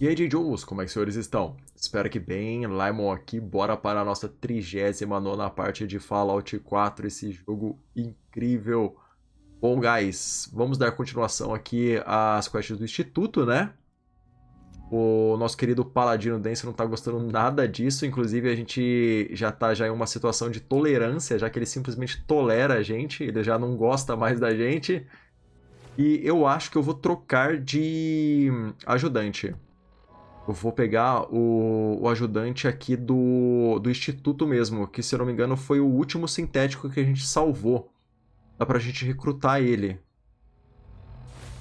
E aí, DjayJows, como é que os senhores estão? Espero que bem. Lymon aqui, bora para a nossa 39ª parte de Fallout 4, esse jogo incrível. Bom, guys, vamos dar continuação aqui às quests do Instituto, né? O nosso querido Paladino Dance não tá gostando nada disso, inclusive a gente já tá em uma situação de tolerância, já que ele simplesmente tolera a gente, ele já não gosta mais da gente. E eu acho que eu vou trocar de ajudante. Eu vou pegar o ajudante aqui do Instituto mesmo, que se eu não me engano foi o último sintético que a gente salvou. Dá pra gente recrutar ele.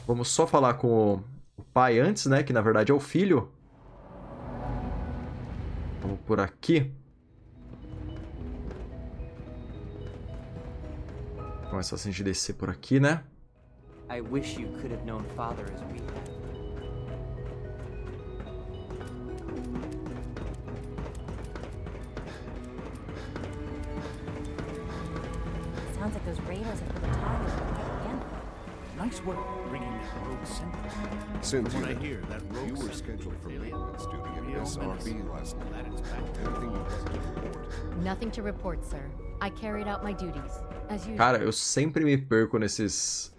Vamos só falar com o pai antes, né? Que na verdade é o filho. Vamos por aqui. Começa assim de descer por aqui, né? I wish you could have known father as we have. Sounds like those raiders have put a target again. Nice work bringing that rogue synth. Cynthia, What I hear, that rogue you were synth scheduled for alien. maintenance duty in Real SRB menace. last night. Glad it's back to Anything you'd like to report? Nothing to report, sir. I carried out my duties, as usual. Cara, eu sempre me perco nesses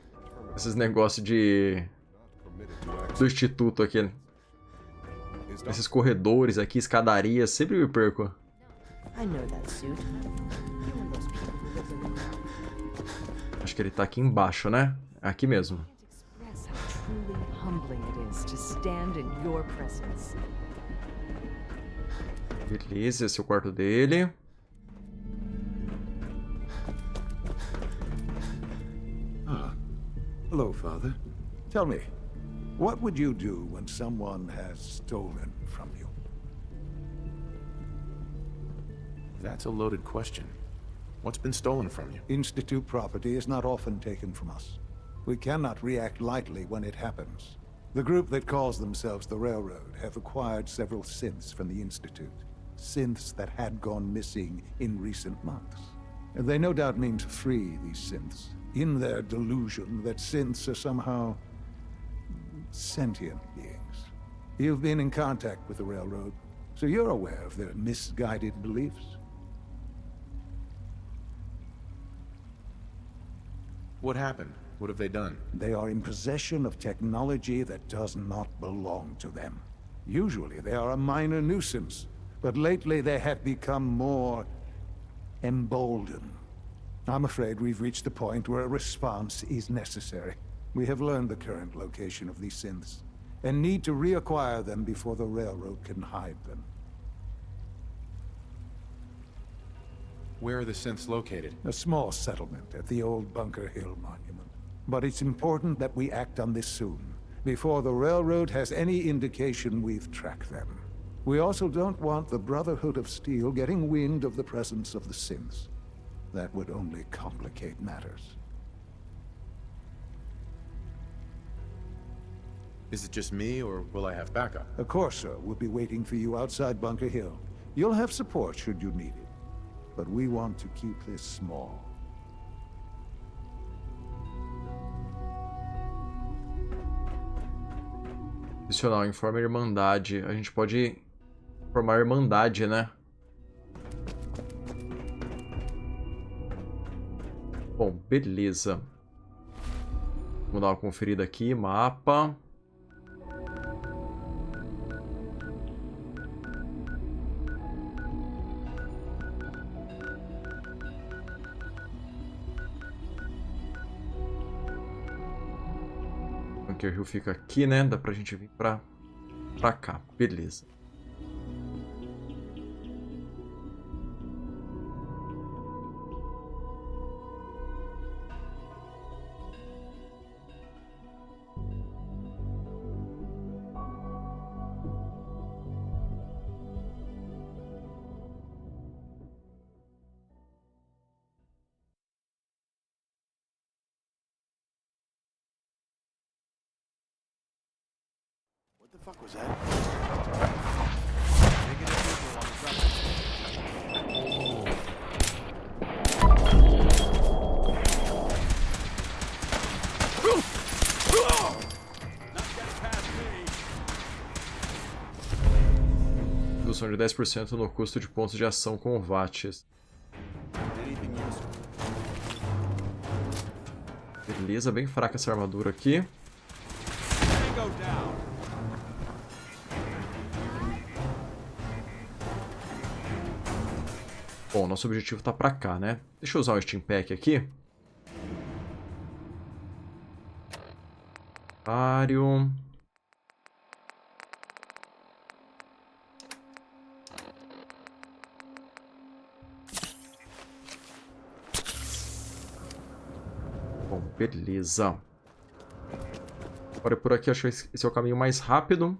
negócios de Not permitted to access do Instituto aqui. is not Esses corredores aqui, escadarias, sempre me perco. I know that suit. You're one of those people who lives in the crowd. Acho que ele tá aqui embaixo, né? Aqui mesmo. Can't express how truly humbling it is to stand in your presence. Beleza, esse é o quarto dele. Hello, Father. Tell me, what would you do when someone has stolen from you? That's a loaded question. What's been stolen from you? Institute property is not often taken from us. We cannot react lightly when it happens. The group that calls themselves the Railroad have acquired several synths from the Institute. Synths that had gone missing in recent months. And they no doubt mean to free these synths, in their delusion that synths are somehow sentient beings. You've been in contact with the Railroad, so you're aware of their misguided beliefs. What happened? What have they done? They are in possession of technology that does not belong to them. Usually they are a minor nuisance, but lately they have become more emboldened. I'm afraid we've reached the point where a response is necessary. We have learned the current location of these synths, and need to reacquire them before the Railroad can hide them. Where are the synths located? A small settlement at the old Bunker Hill Monument. But it's important that we act on this soon, before the Railroad has any indication we've tracked them. We also don't want the Brotherhood of Steel getting wind of the presence of the synths. That would only complicate matters. Is it just me, or will I have backup? A Corsair will be waiting for you outside Bunker Hill. You'll have support should you need it. But we want to keep this small. Adicional, informa a Irmandade. A gente pode formar a Irmandade, né? Bom, beleza. Vamos dar uma conferida aqui, mapa. Bunker Hill fica aqui, né? Dá pra gente vir pra cá. Beleza. What the fuck was that? Negative visual on the Not get past me. Redução de 10% no custo de pontos de ação com watts. Anything useful? Beleza, bem fraca essa armadura aqui. Tango down. Bom, nosso objetivo tá pra cá, né? Deixa eu usar o Steam Pack aqui. Vário. Bom, beleza. Agora por aqui, acho que esse é o caminho mais rápido.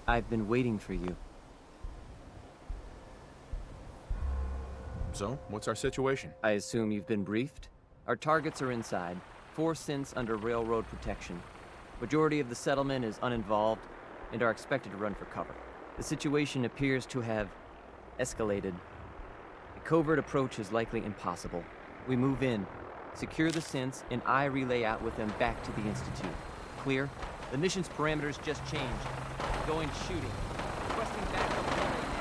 I've been waiting for you. So, what's our situation? I assume you've been briefed? Our targets are inside. 4 synths under railroad protection. Majority of the settlement is uninvolved and are expected to run for cover. The situation appears to have escalated. A covert approach is likely impossible. We move in, secure the synths, and I relay out with them back to the Institute. Clear? The mission's parameters just changed. Going shooting. Requesting backup relay now.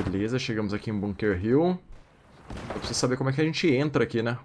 Beleza, chegamos aqui em Bunker Hill. Eu preciso saber como é que a gente entra aqui, né?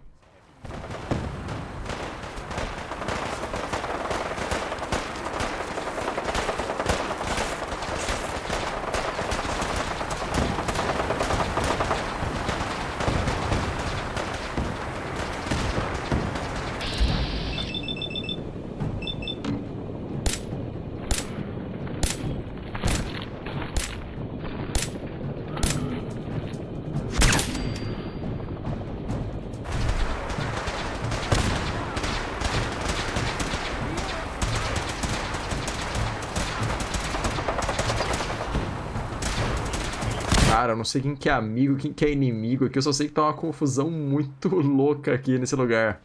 Cara, eu não sei quem que é amigo, quem que é inimigo aqui. Eu só sei que tá uma confusão muito louca aqui nesse lugar.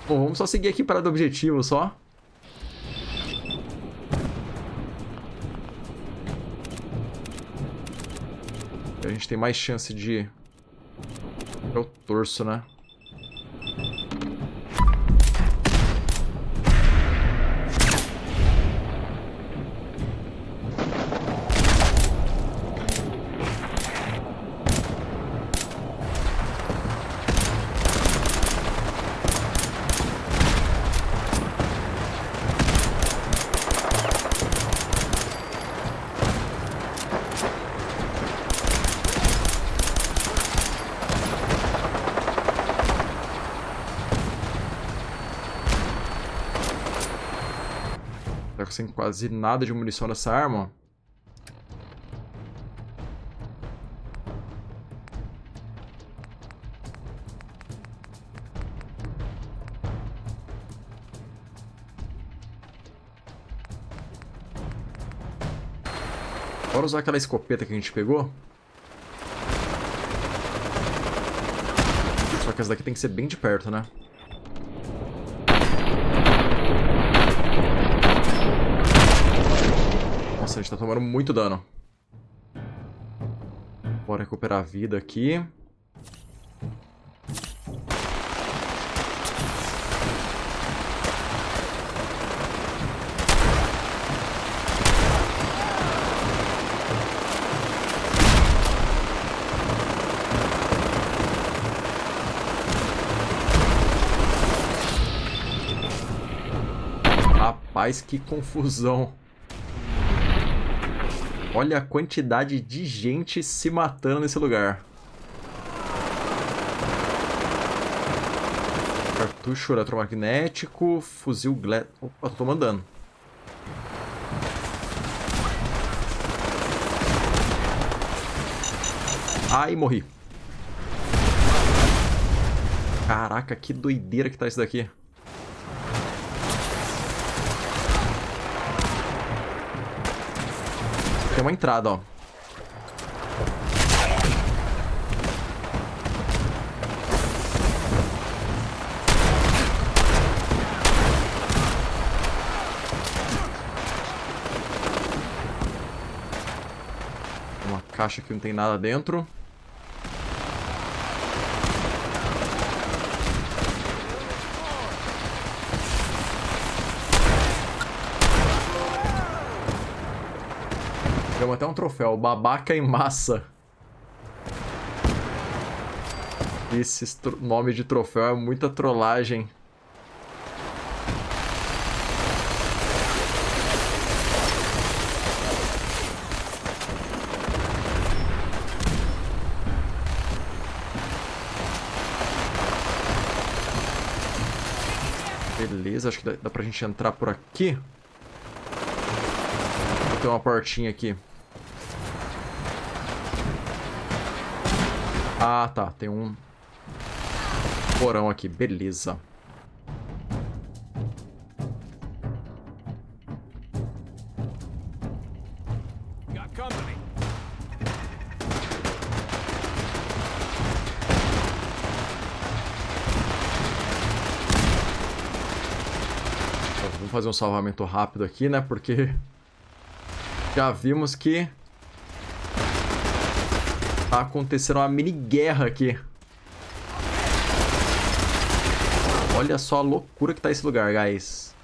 Bom, vamos só seguir aqui para o objetivo, só. A gente tem mais chance de... É o torso, né? Tá sem quase nada de munição nessa arma. Bora usar aquela escopeta que a gente pegou. Só que essa daqui tem que ser bem de perto, né? Nossa, a gente tá tomando muito dano. Bora recuperar a vida aqui. Rapaz, que confusão. Olha a quantidade de gente se matando nesse lugar. Cartucho eletromagnético, fuzil Glad... Opa, tô mandando. Ai, morri. Caraca, que doideira que tá isso daqui. Tem uma entrada, ó. Uma caixa que não tem nada dentro. Temos até um troféu, babaca em massa. Esse nome de troféu é muita trollagem. Beleza, acho que dá pra gente entrar por aqui. Tem uma portinha aqui. Ah, tá. Tem um porão aqui. Beleza. Got company. Vamos fazer um salvamento rápido aqui, né? Porque já vimos que tá acontecendo uma mini guerra aqui. Olha só a loucura que tá esse lugar, guys.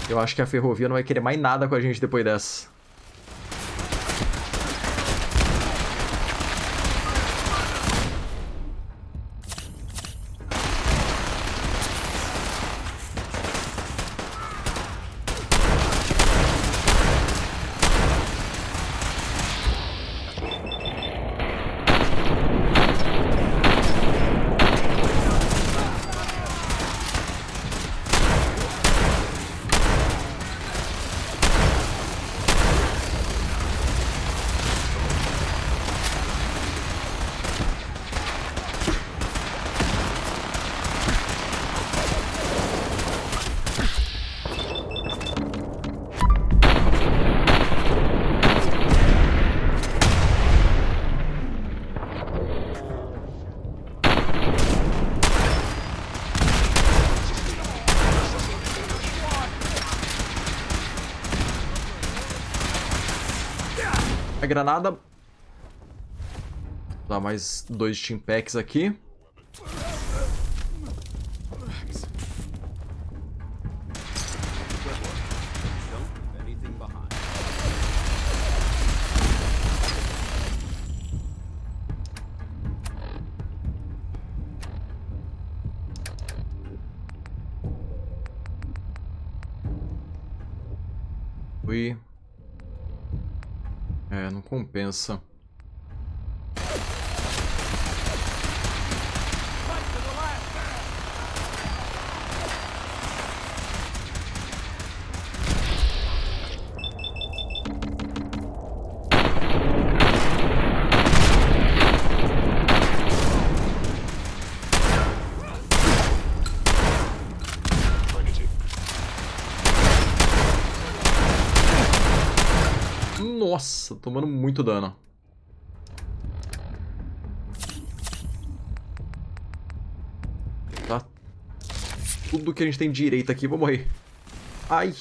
Eu acho que a ferrovia não vai querer mais nada com a gente depois dessa. A granada. Vou dar mais 2 team packs aqui. Ui. É, não compensa. Nossa, tomando muito dano. Tá. Tudo que a gente tem direito aqui, vou morrer. Ai.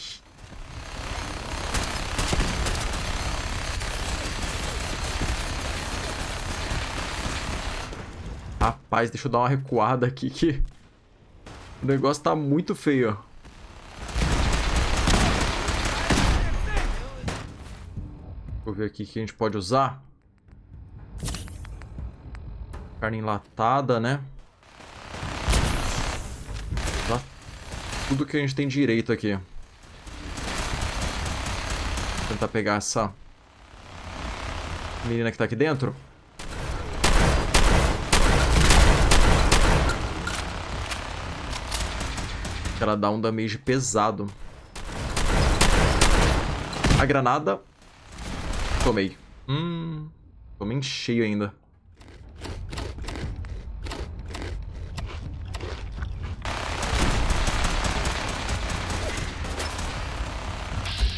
Rapaz, deixa eu dar uma recuada aqui que O negócio tá muito feio. Vou ver aqui o que a gente pode usar. Carne enlatada, né? Usar tudo que a gente tem direito aqui. Vou tentar pegar essa menina que tá aqui dentro. Ela dá um damage pesado. A granada. Tomei. Tomei em cheio ainda.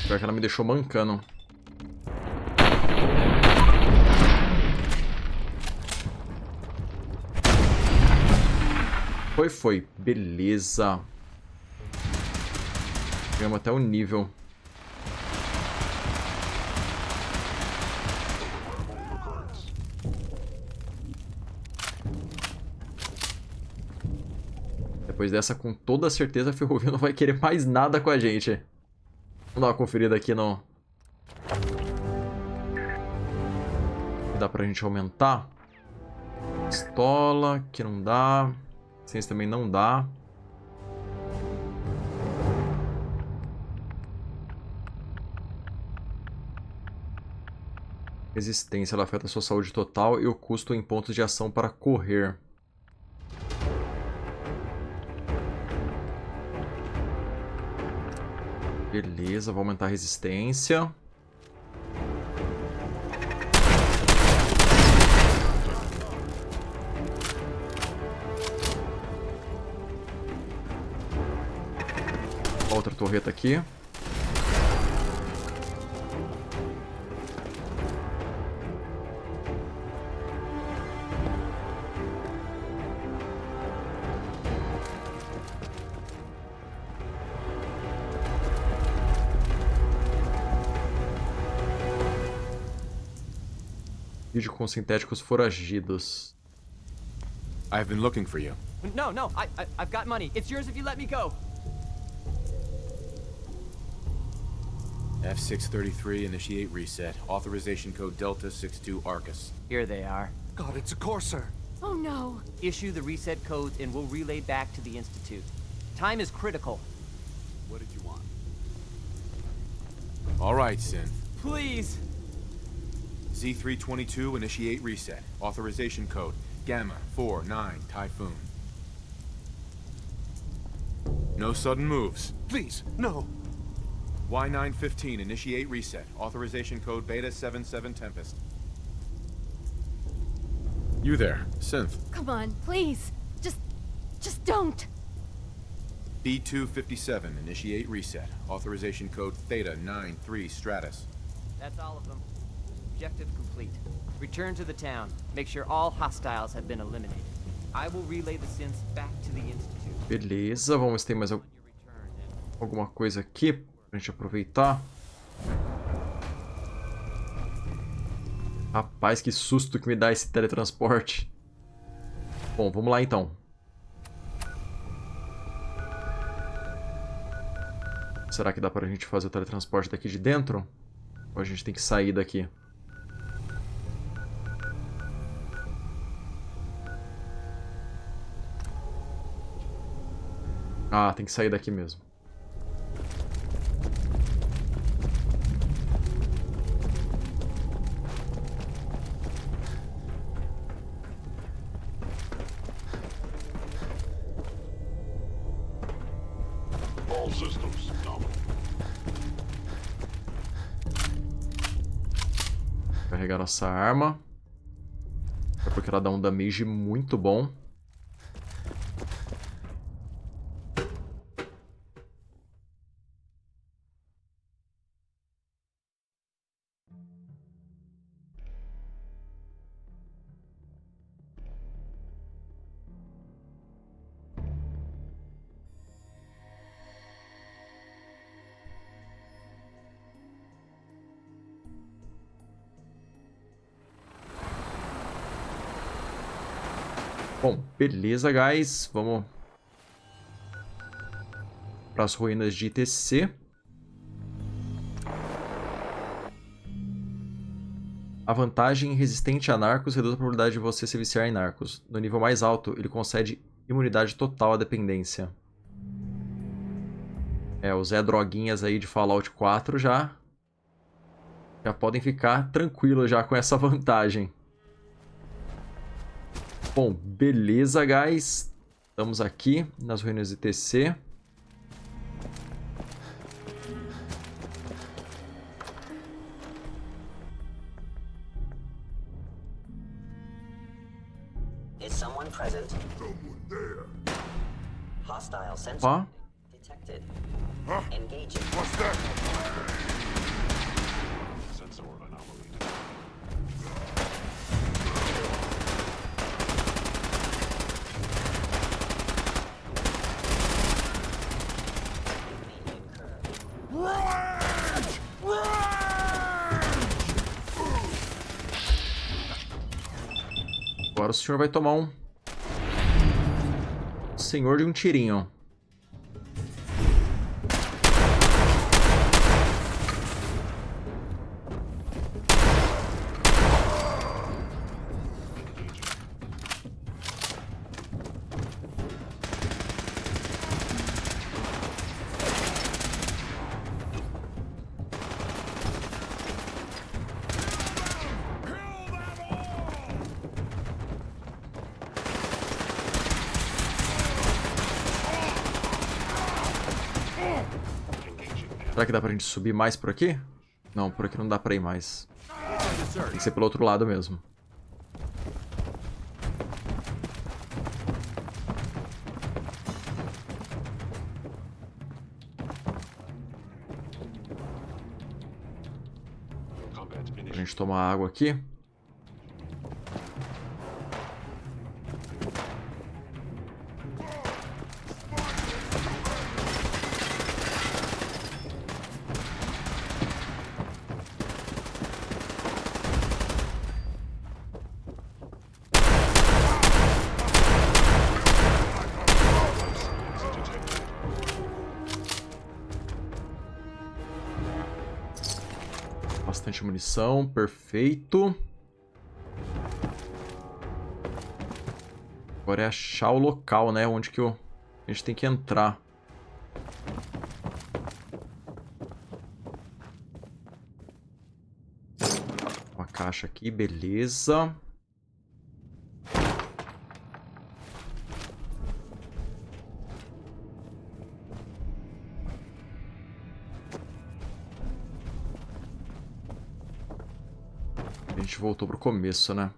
Pior que ela me deixou mancando. Foi. Beleza. Chegamos até o nível. Depois dessa, com toda certeza, a Ferrovia não vai querer mais nada com a gente. Vamos dar uma conferida aqui no... Dá pra gente aumentar. Pistola, que não dá. Ciência também não dá. Resistência, ela afeta a sua saúde total e o custo em pontos de ação para correr. Beleza, vou aumentar a resistência. Outra torreta aqui. Vídeo com sintéticos foragidos. I've been looking for you. No, I've got money. It's yours if you let me go. F633, initiate reset. Authorization code Delta 62 Arcus. Here they are. God, it's a Corsair. Oh no. Issue the reset codes and we'll relay back to the Institute. Time is critical. What did you want? All right, Synth. Please. Z322, initiate reset. Authorization code Gamma 49 Typhoon. No sudden moves. Please, no. Y915, initiate reset. Authorization code Beta 77 Tempest. You there, Synth. Come on, please. Just don't. B257, initiate reset. Authorization code Theta 93 Stratus. That's all of them. Objective complete. Return to the town. Make sure all hostiles have been eliminated. I will relay the synths back to the Institute. Beleza, vamos ver se tem mais alguma coisa aqui pra gente aproveitar. Rapaz, que susto que me dá esse teletransporte. Bom, vamos lá então. Será que dá pra gente fazer o teletransporte daqui de dentro? Ou a gente tem que sair daqui? Ah, tem que sair daqui mesmo. All systems nominal. Carregar nossa arma. É porque ela dá um damage muito bom. Bom, beleza, guys. Vamos para as ruínas de ITC. A vantagem resistente a narcos reduz a probabilidade de você se viciar em narcos. No nível mais alto, ele concede imunidade total à dependência. Os Zé Droguinhas aí de Fallout 4 já podem ficar tranquilos já com essa vantagem. Bom, beleza, guys. Estamos aqui nas ruínas de ITC. Is someone present? Someone there. Hostile sensor Opa. detected. Engaging. What's that? Sensor anomaly detected. Agora o senhor vai tomar um senhor de um tirinho. Será que dá pra gente subir mais por aqui? Não, por aqui não dá pra ir mais. Tem que ser pelo outro lado mesmo. A gente tomar água aqui. Bastante munição, perfeito. Agora é achar o local, né? Onde que a gente tem que entrar. Uma caixa aqui, beleza. A gente voltou pro começo, né?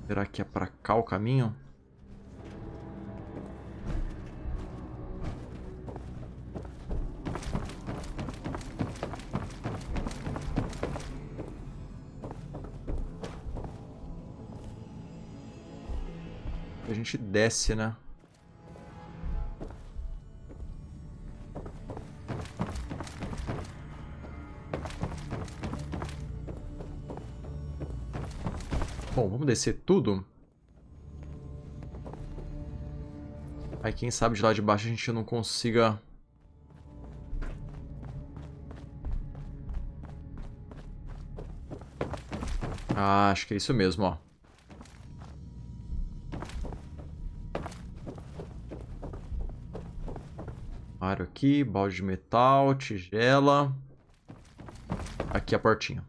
Será que é pra cá o caminho? A gente desce, né? Bom, vamos descer tudo. Aí quem sabe de lá de baixo a gente não consiga... Ah, acho que é isso mesmo, ó. Armário aqui, balde de metal, tigela. Aqui a portinha.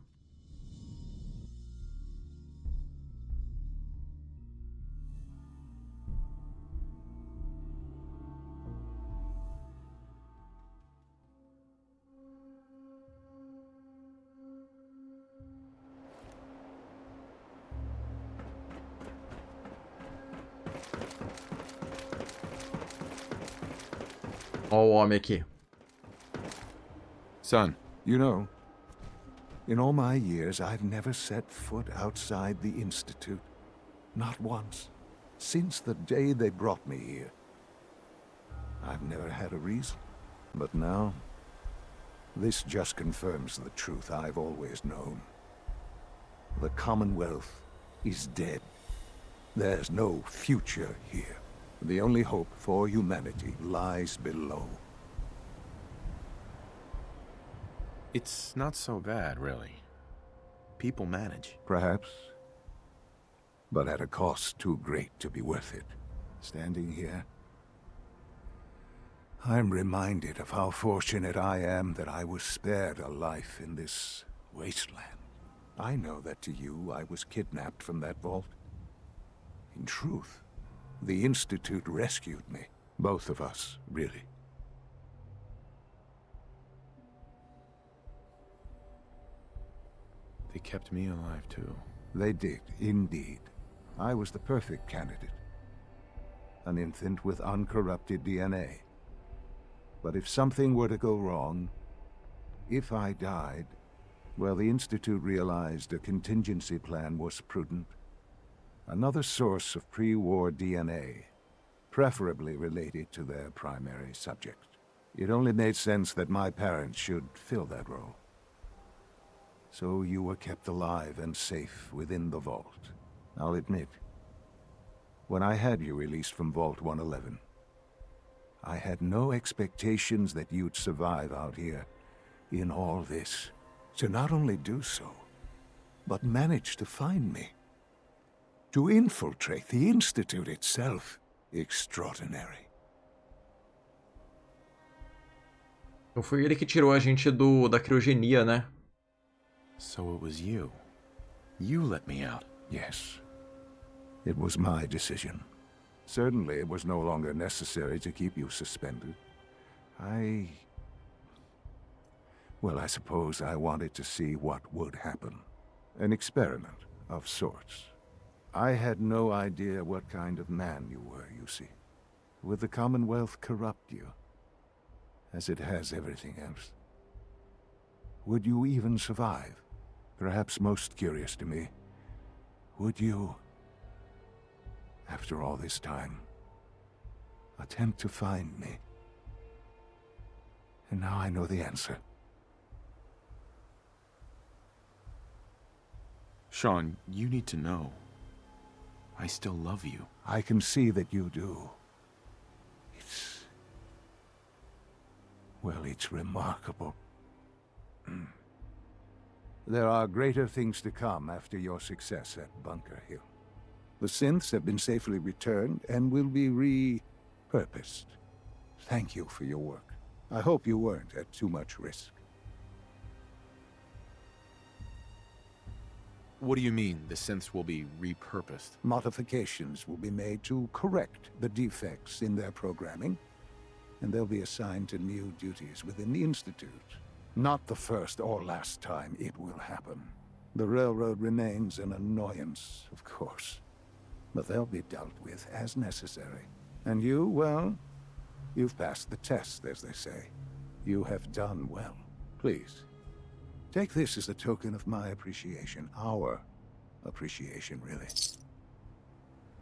Ó o homem aqui. Son, You know, in all my years, I've never set foot outside the Institute. Not once. Since the day they brought me here. I've never had a reason. But now, this just confirms the truth I've always known. The Commonwealth is dead. There's no future here. The only hope for humanity lies below. It's not so bad, really. People manage. Perhaps. But at a cost too great to be worth it. Standing here, I'm reminded of how fortunate I am that I was spared a life in this wasteland. I know that to you, I was kidnapped from that vault. In truth, the Institute rescued me. Both of us, really. They kept me alive, too. They did, indeed. I was the perfect candidate. An infant with uncorrupted DNA. But if something were to go wrong, if I died, well, the Institute realized a contingency plan was prudent. Another source of pre-war DNA, preferably related to their primary subject. It only made sense that my parents should fill that role. So you were kept alive and safe within the vault. I'll admit, when I had you released from Vault 111, I had no expectations that you'd survive out here in all this. To not only do so, but manage to find me. To infiltrate the Institute itself. Extraordinary. Então foi ele que tirou a gente da criogenia, né? So it was you. You let me out. Yes. It was my decision. Certainly it was no longer necessary to keep you suspended. Well, I suppose I wanted to see what would happen. An experiment of sorts. I had no idea what kind of man you were, you see. Would the Commonwealth corrupt you, as it has everything else? Would you even survive? Perhaps most curious to me, would you, after all this time, attempt to find me? And now I know the answer. Sean, you need to know. I still love you. I can see that you do. Well, it's remarkable. There are greater things to come after your success at Bunker Hill. The synths have been safely returned and will be repurposed. Thank you for your work. I hope you weren't at too much risk. What do you mean, the synths will be repurposed? Modifications will be made to correct the defects in their programming, and they'll be assigned to new duties within the Institute. Not the first or last time it will happen. The railroad remains an annoyance, of course, but they'll be dealt with as necessary. And you, well, you've passed the test, as they say. You have done well. Please, take this as a token of my appreciation. Our appreciation, really.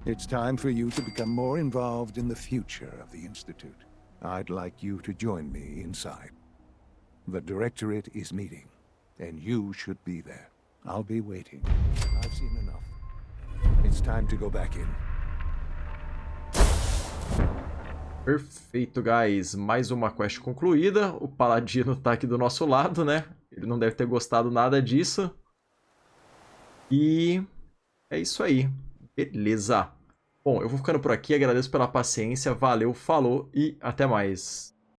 It's time for you to become more involved in the future of the Institute. I'd like you to join me inside. The Directorate is meeting, and you should be there. I'll be waiting. I've seen enough. It's time to go back in. Perfeito, guys. Mais uma quest concluída. O Paladino tá aqui do nosso lado, né? Ele não deve ter gostado nada disso. E é isso aí. Beleza. Bom, eu vou ficando por aqui. Agradeço pela paciência. Valeu, falou e até mais.